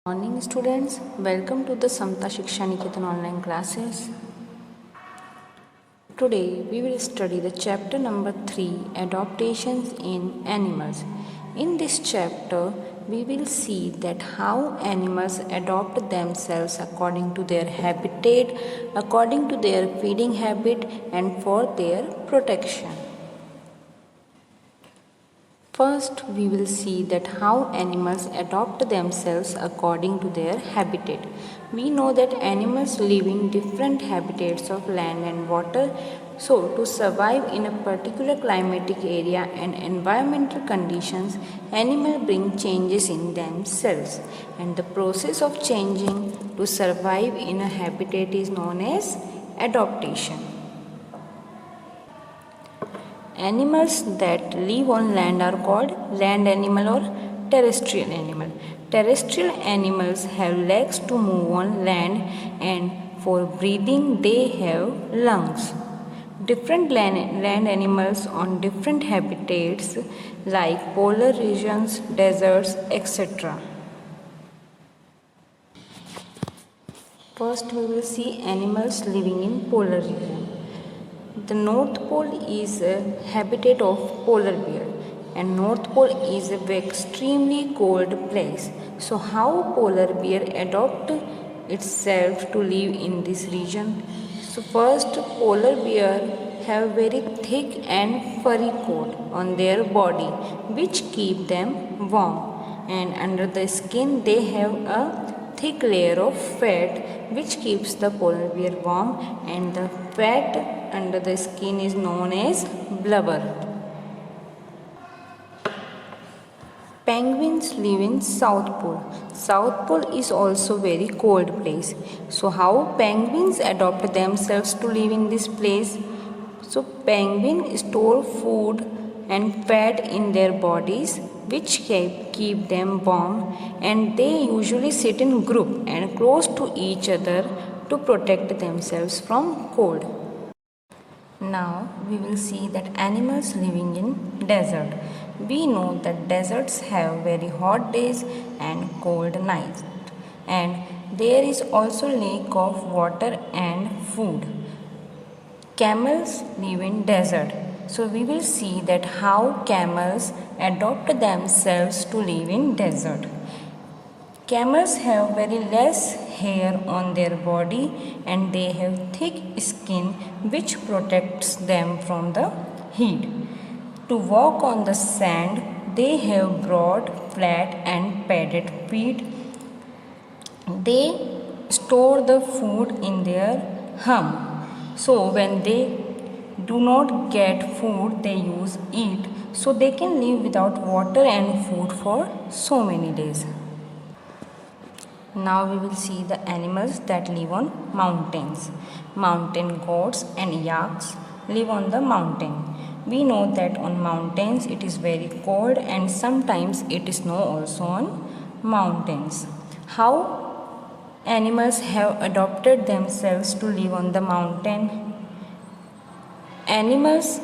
Morning students, welcome to the Samta Shiksha Niketan online classes. Today we will study the chapter number 3, adaptations in animals. In this chapter we will see that how animals adopt themselves according to their habitat, according to their feeding habit and for their protection. First, we will see that how animals adopt themselves according to their habitat. We know that animals live in different habitats of land and water. So, to survive in a particular climatic area and environmental conditions, animals bring changes in themselves. And the process of changing to survive in a habitat is known as adaptation. Animals that live on land are called land animal or terrestrial animal. Terrestrial animals have legs to move on land and for breathing they have lungs. Different land animals on different habitats like polar regions, deserts, etc. First we will see animals living in polar region. The North Pole is a habitat of polar bear and North Pole is an extremely cold place. So how polar bear adopt itself to live in this region? So first polar bear have very thick and furry coat on their body which keep them warm, and under the skin they have a thick layer of fat which keeps the polar bear warm, and the fat under the skin is known as blubber. Penguins live in South Pole. South Pole is also very cold place. So how penguins adopt themselves to live in this place? So penguins store food and fat in their bodies which keep them warm, and they usually sit in group and close to each other to protect themselves from cold. Now we will see that animals living in desert. We know that deserts have very hot days and cold nights, and there is also lack of water and food. Camels live in desert. So we will see that how camels adopt themselves to live in desert. Camels have very less hair on their body and they have thick skin which protects them from the heat. To walk on the sand, they have broad, flat and padded feet. They store the food in their hump. So when they do not get food, they use eat, so they can live without water and food for so many days. Now we will see the animals that live on mountains. Mountain goats and yaks live on the mountain. We know that on mountains it is very cold and sometimes it is snow also on mountains. How animals have adapted themselves to live on the mountain? Animals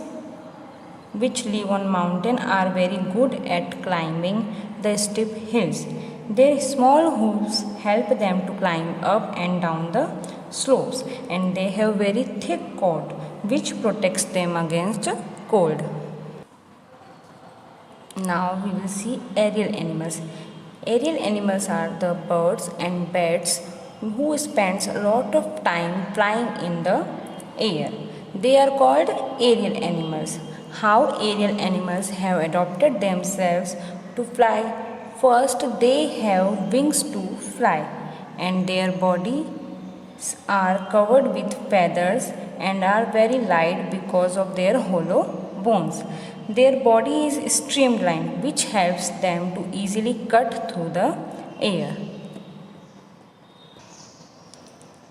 which live on mountain are very good at climbing the steep hills. Their small hooves help them to climb up and down the slopes, and they have very thick coat which protects them against cold. Now we will see aerial animals. Aerial animals are the birds and bats who spends a lot of time flying in the air. They are called aerial animals. How aerial animals have adapted themselves to fly? First, they have wings to fly, and their bodies are covered with feathers and are very light because of their hollow bones. Their body is streamlined, which helps them to easily cut through the air.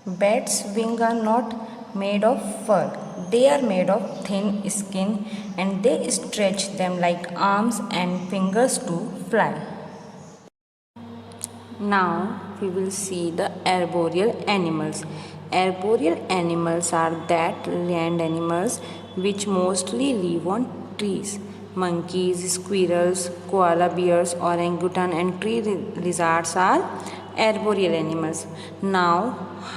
Bats' wings are not made of fur. They are made of thin skin and they stretch them like arms and fingers to fly. Now we will see the arboreal animals. Arboreal animals are that land animals which mostly live on trees. Monkeys, squirrels, koala bears, orangutan and tree lizards are arboreal animals. Now,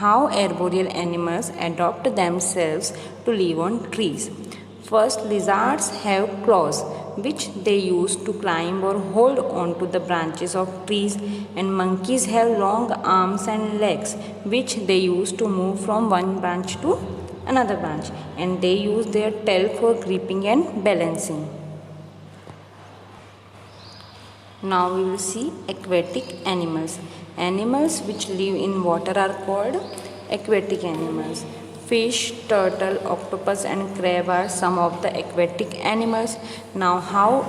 how arboreal animals adapt themselves to live on trees. First, lizards have claws which they use to climb or hold onto the branches of trees, and monkeys have long arms and legs which they use to move from one branch to another branch, and they use their tail for gripping and balancing. Now we will see aquatic animals. Animals which live in water are called aquatic animals. Fish, turtle, octopus and crab are some of the aquatic animals. Now, how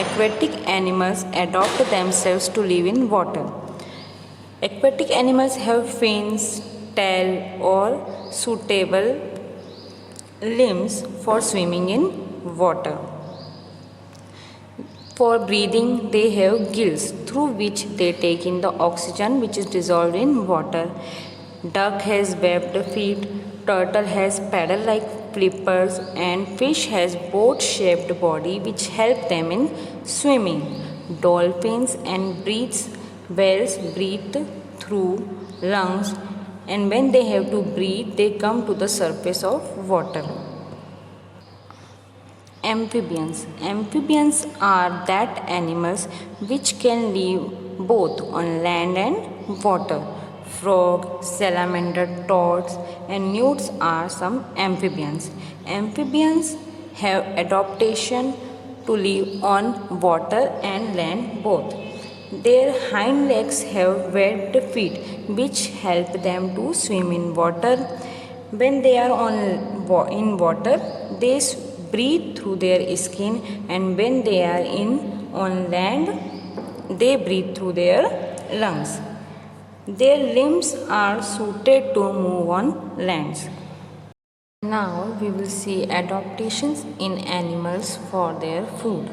aquatic animals adapt themselves to live in water. Aquatic animals have fins, tail or suitable limbs for swimming in water. For breathing, they have gills through which they take in the oxygen which is dissolved in water. Duck has webbed feet, turtle has paddle-like flippers, and fish has boat-shaped body which help them in swimming. Dolphins and whales breathe through lungs, and when they have to breathe, they come to the surface of water. Amphibians. Amphibians are that animals which can live both on land and water. Frog, salamander, toads and newts are some amphibians. Amphibians have adaptation to live on water and land both. Their hind legs have webbed feet which help them to swim in water. When they are in water, they breathe through their skin, and when they are on land, they breathe through their lungs. Their limbs are suited to move on lands. Now we will see adaptations in animals for their food.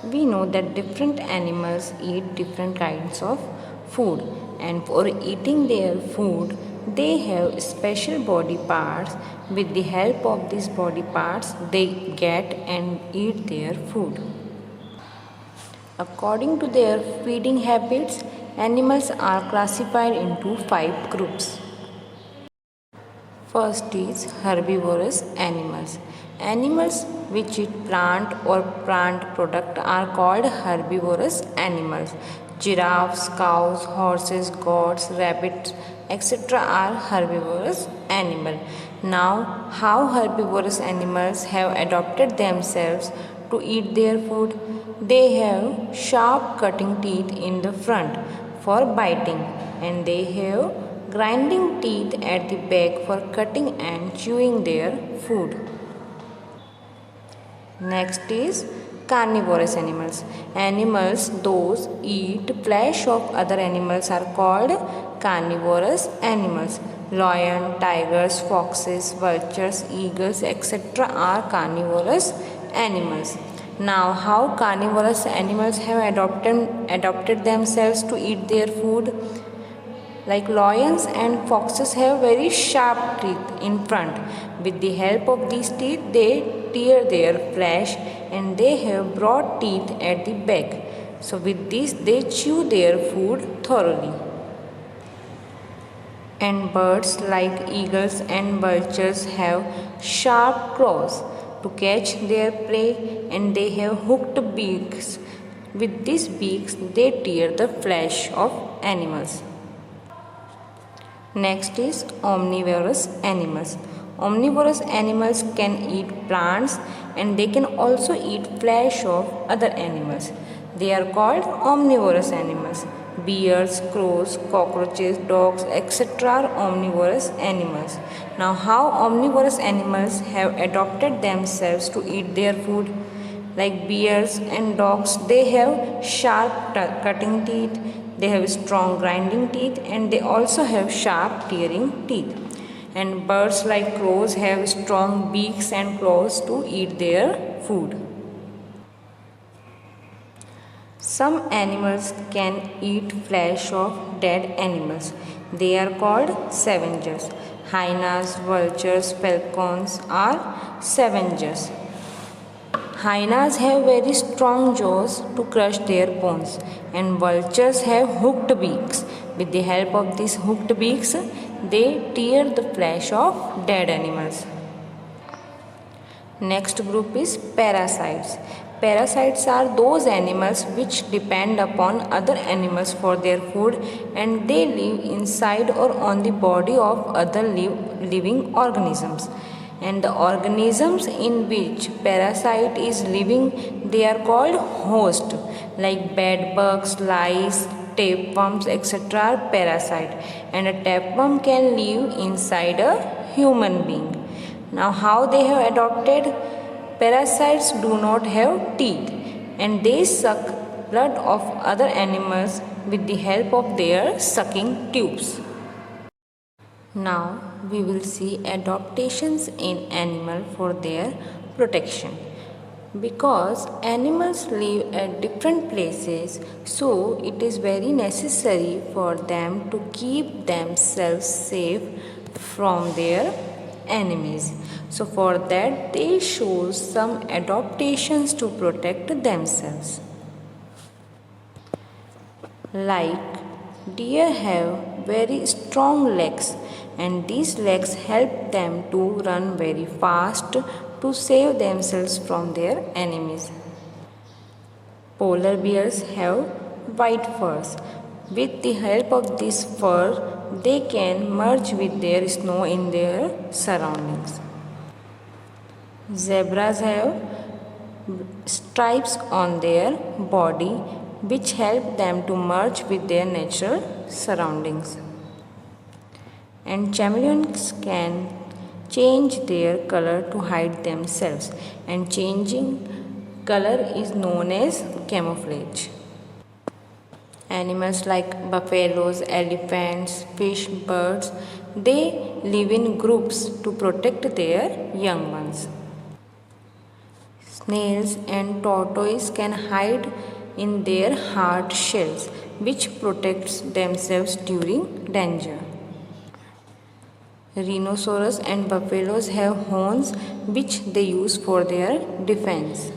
We know that different animals eat different kinds of food, and for eating their food, they have special body parts. With the help of these body parts, they get and eat their food. According to their feeding habits, animals are classified into 5 groups. First is herbivorous animals. Animals which eat plant or plant product are called herbivorous animals. Giraffes, cows, horses, goats, rabbits, etc. are herbivorous animals. Now, how herbivorous animals have adapted themselves to eat their food? They have sharp cutting teeth in the front for biting, and they have grinding teeth at the back for cutting and chewing their food. Next is carnivorous animals. Animals those eat flesh of other animals are called carnivorous animals. Lion, tigers, foxes, vultures, eagles, etc. are carnivorous animals. Now, how carnivorous animals have adapted themselves to eat their food? Like lions and foxes have very sharp teeth in front. With the help of these teeth, they tear their flesh, and they have broad teeth at the back. So with this, they chew their food thoroughly. And birds like eagles and vultures have sharp claws to catch their prey, and they have hooked beaks. With these beaks, they tear the flesh of animals. Next is omnivorous animals. Omnivorous animals can eat plants, and they can also eat flesh of other animals. They are called omnivorous animals. Bears, crows, cockroaches, dogs, etc. are omnivorous animals. Now, how omnivorous animals have adapted themselves to eat their food? Like bears and dogs, they have sharp cutting teeth, they have strong grinding teeth, and they also have sharp tearing teeth. And birds like crows have strong beaks and claws to eat their food. Some animals can eat flesh of dead animals. They are called scavengers. Hyenas, vultures, falcons are scavengers. Hyenas have very strong jaws to crush their bones, and vultures have hooked beaks. With the help of these hooked beaks, they tear the flesh of dead animals. Next group is parasites. Parasites are those animals which depend upon other animals for their food, and they live inside or on the body of other living organisms. And the organisms in which parasite is living, they are called host, like bed bugs, lice, tapeworms, etc. are parasite, and a tapeworm can live inside a human being. Now, how they have adopted? Parasites do not have teeth, and they suck blood of other animals with the help of their sucking tubes. Now we will see adaptations in animal for their protection. Because animals live at different places, so it is very necessary for them to keep themselves safe from their enemies. So for that they show some adaptations to protect themselves. Like deer have very strong legs, and these legs help them to run very fast to save themselves from their enemies. Polar bears have white furs. With the help of this fur, they can merge with their snow in their surroundings. Zebras have stripes on their body which help them to merge with their natural surroundings. And chameleons can change their color to hide themselves, and changing color is known as camouflage. Animals like buffaloes, elephants, fish, birds, they live in groups to protect their young ones. Snails and tortoises can hide in their hard shells, which protects themselves during danger. Rhinoceros and buffaloes have horns which they use for their defense.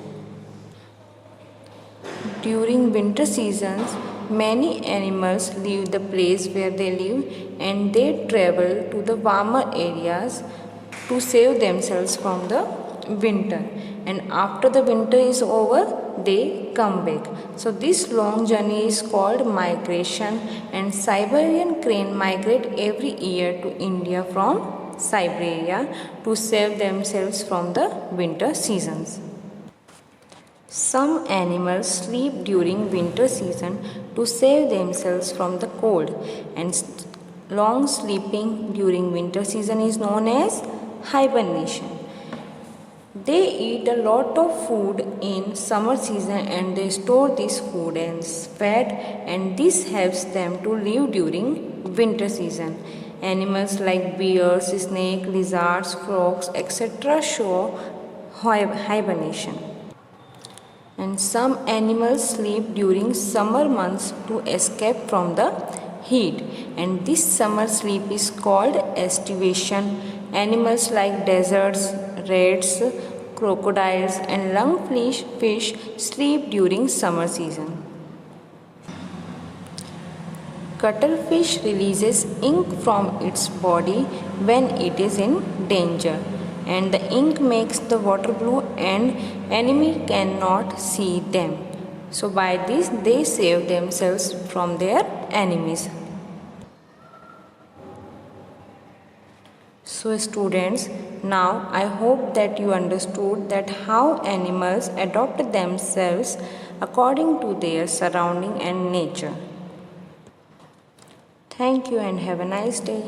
During winter seasons, many animals leave the place where they live and they travel to the warmer areas to save themselves from the winter. And after the winter is over, they come back. So this long journey is called migration, and Siberian crane migrate every year to India from Siberia to save themselves from the winter seasons. Some animals sleep during winter season to save themselves from the cold, and long sleeping during winter season is known as hibernation. They eat a lot of food in summer season and they store this food as fat, and this helps them to live during winter season. Animals like bears, snakes, lizards, frogs, etc. show hibernation. And some animals sleep during summer months to escape from the heat, and this summer sleep is called estivation. Animals like deserts, rats, crocodiles and lungfish sleep during summer season. Cuttlefish releases ink from its body when it is in danger, and the ink makes the water blue and enemy cannot see them. So by this they save themselves from their enemies. So students, now I hope that you understood that how animals adopt themselves according to their surrounding and nature. Thank you and have a nice day.